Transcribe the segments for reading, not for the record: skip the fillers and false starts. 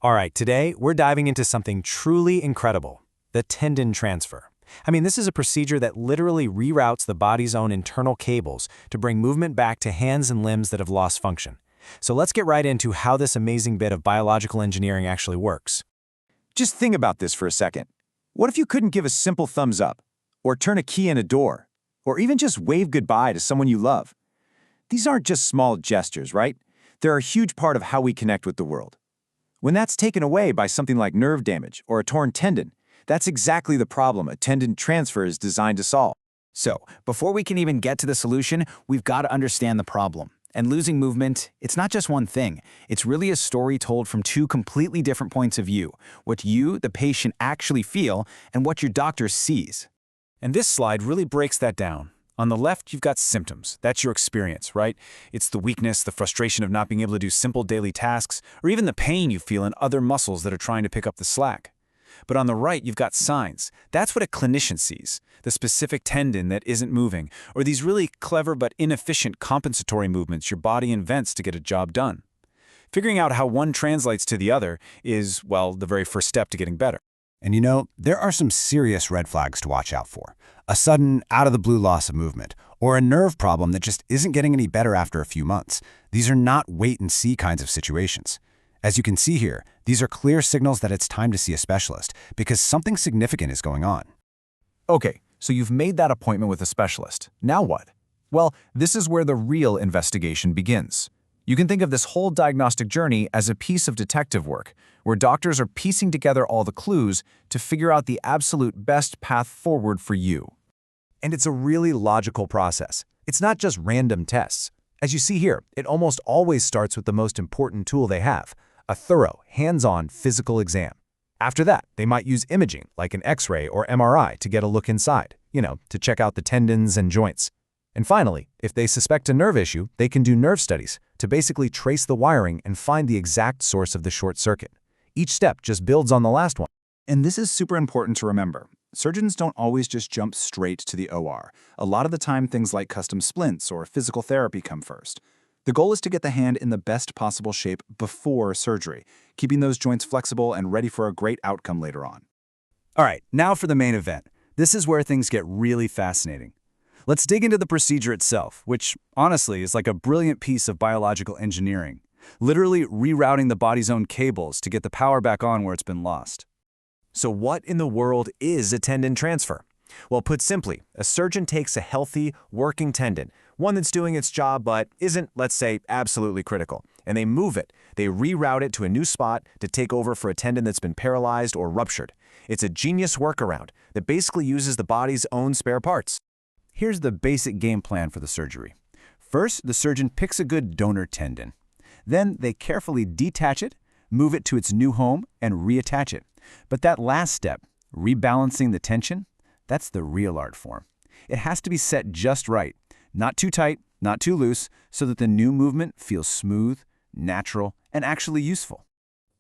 All right, today we're diving into something truly incredible, the tendon transfer. This is a procedure that literally reroutes the body's own internal cables to bring movement back to hands and limbs that have lost function. So let's get right into how this amazing bit of biological engineering actually works. Just think about this for a second. What if you couldn't give a simple thumbs up, or turn a key in a door, or even just wave goodbye to someone you love? These aren't just small gestures, right? They're a huge part of how we connect with the world. When that's taken away by something like nerve damage or a torn tendon, that's exactly the problem a tendon transfer is designed to solve. So, before we can even get to the solution, we've got to understand the problem. And losing movement, it's not just one thing. It's really a story told from two completely different points of view. What you, the patient, actually feel, and what your doctor sees. And this slide really breaks that down. On the left, you've got symptoms. That's your experience, right? It's the weakness, the frustration of not being able to do simple daily tasks, or even the pain you feel in other muscles that are trying to pick up the slack. But on the right, you've got signs. That's what a clinician sees, the specific tendon that isn't moving, or these really clever but inefficient compensatory movements your body invents to get a job done. Figuring out how one translates to the other is, well, the very first step to getting better. And there are some serious red flags to watch out for. A sudden, out-of-the-blue loss of movement, or a nerve problem that just isn't getting any better after a few months. These are not wait-and-see kinds of situations. As you can see here, these are clear signals that it's time to see a specialist because something significant is going on. Okay, so you've made that appointment with a specialist. Now what? Well, this is where the real investigation begins. You can think of this whole diagnostic journey as a piece of detective work, where doctors are piecing together all the clues to figure out the absolute best path forward for you. And it's a really logical process. It's not just random tests. As you see here, it almost always starts with the most important tool they have, a thorough, hands-on physical exam. After that, they might use imaging, like an X-ray or MRI, to get a look inside, to check out the tendons and joints. And finally, if they suspect a nerve issue, they can do nerve studies to basically trace the wiring and find the exact source of the short circuit. Each step just builds on the last one. And this is super important to remember. Surgeons don't always just jump straight to the OR. A lot of the time, things like custom splints or physical therapy come first. The goal is to get the hand in the best possible shape before surgery, keeping those joints flexible and ready for a great outcome later on. All right, now for the main event. This is where things get really fascinating. Let's dig into the procedure itself, which honestly is like a brilliant piece of biological engineering, literally rerouting the body's own cables to get the power back on where it's been lost. So what in the world is a tendon transfer? Well, put simply, a surgeon takes a healthy, working tendon, one that's doing its job but isn't, let's say, absolutely critical, and they move it. They reroute it to a new spot to take over for a tendon that's been paralyzed or ruptured. It's a genius workaround that basically uses the body's own spare parts. Here's the basic game plan for the surgery. First, the surgeon picks a good donor tendon. Then they carefully detach it, move it to its new home, and reattach it. But that last step, rebalancing the tension, that's the real art form. It has to be set just right, not too tight, not too loose, so that the new movement feels smooth, natural, and actually useful.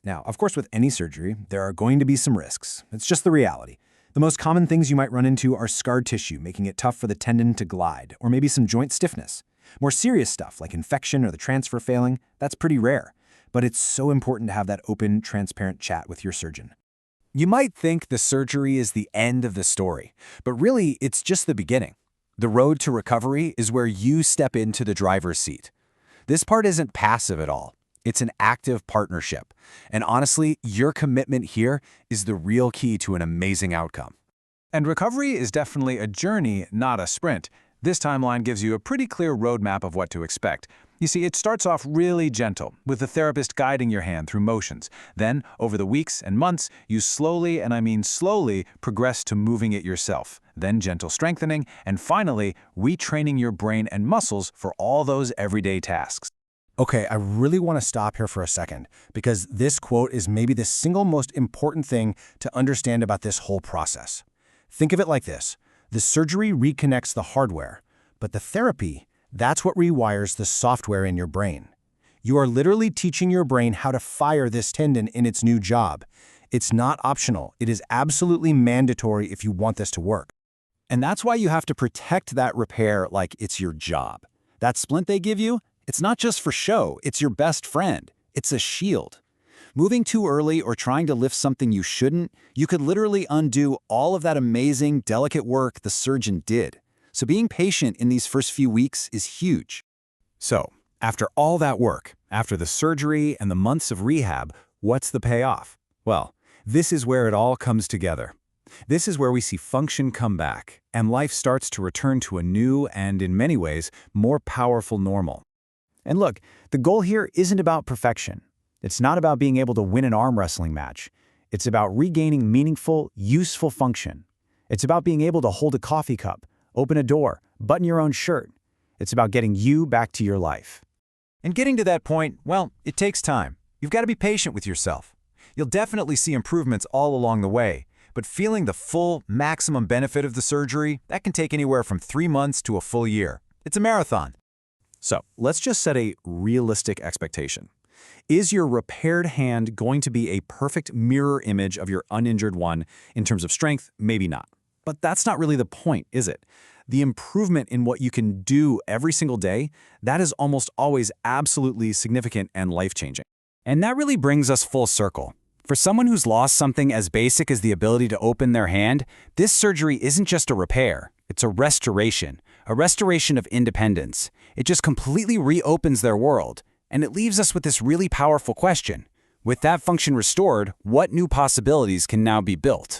Now, of course, with any surgery, there are going to be some risks. It's just the reality. The most common things you might run into are scarred tissue, making it tough for the tendon to glide, or maybe some joint stiffness. More serious stuff, like infection or the transfer failing, that's pretty rare. But it's so important to have that open, transparent chat with your surgeon. You might think the surgery is the end of the story, but really, it's just the beginning. The road to recovery is where you step into the driver's seat. This part isn't passive at all. It's an active partnership. And honestly, your commitment here is the real key to an amazing outcome. And recovery is definitely a journey, not a sprint. This timeline gives you a pretty clear roadmap of what to expect. You see, it starts off really gentle, with the therapist guiding your hand through motions. Then, over the weeks and months, you slowly, and I mean slowly, progress to moving it yourself. Then gentle strengthening, and finally, retraining your brain and muscles for all those everyday tasks. Okay, I really want to stop here for a second because this quote is maybe the single most important thing to understand about this whole process. Think of it like this. The surgery reconnects the hardware, but the therapy, that's what rewires the software in your brain. You are literally teaching your brain how to fire this tendon in its new job. It's not optional. It is absolutely mandatory if you want this to work. And that's why you have to protect that repair like it's your job. That splint they give you, it's not just for show, it's your best friend. It's a shield. Moving too early or trying to lift something you shouldn't, you could literally undo all of that amazing, delicate work the surgeon did. So being patient in these first few weeks is huge. So, after all that work, after the surgery and the months of rehab, what's the payoff? Well, this is where it all comes together. This is where we see function come back, and life starts to return to a new and, in many ways, more powerful normal. And look, the goal here isn't about perfection. It's not about being able to win an arm wrestling match. It's about regaining meaningful, useful function. It's about being able to hold a coffee cup, open a door, button your own shirt. It's about getting you back to your life. And getting to that point, well, it takes time. You've got to be patient with yourself. You'll definitely see improvements all along the way, but feeling the full, maximum benefit of the surgery, that can take anywhere from 3 months to a full year. It's a marathon. So, let's just set a realistic expectation. Is your repaired hand going to be a perfect mirror image of your uninjured one in terms of strength? Maybe not. But that's not really the point, is it? The improvement in what you can do every single day, that is almost always absolutely significant and life-changing. And that really brings us full circle. For someone who's lost something as basic as the ability to open their hand, this surgery isn't just a repair, it's a restoration of independence. It just completely reopens their world, and it leaves us with this really powerful question. With that function restored, what new possibilities can now be built?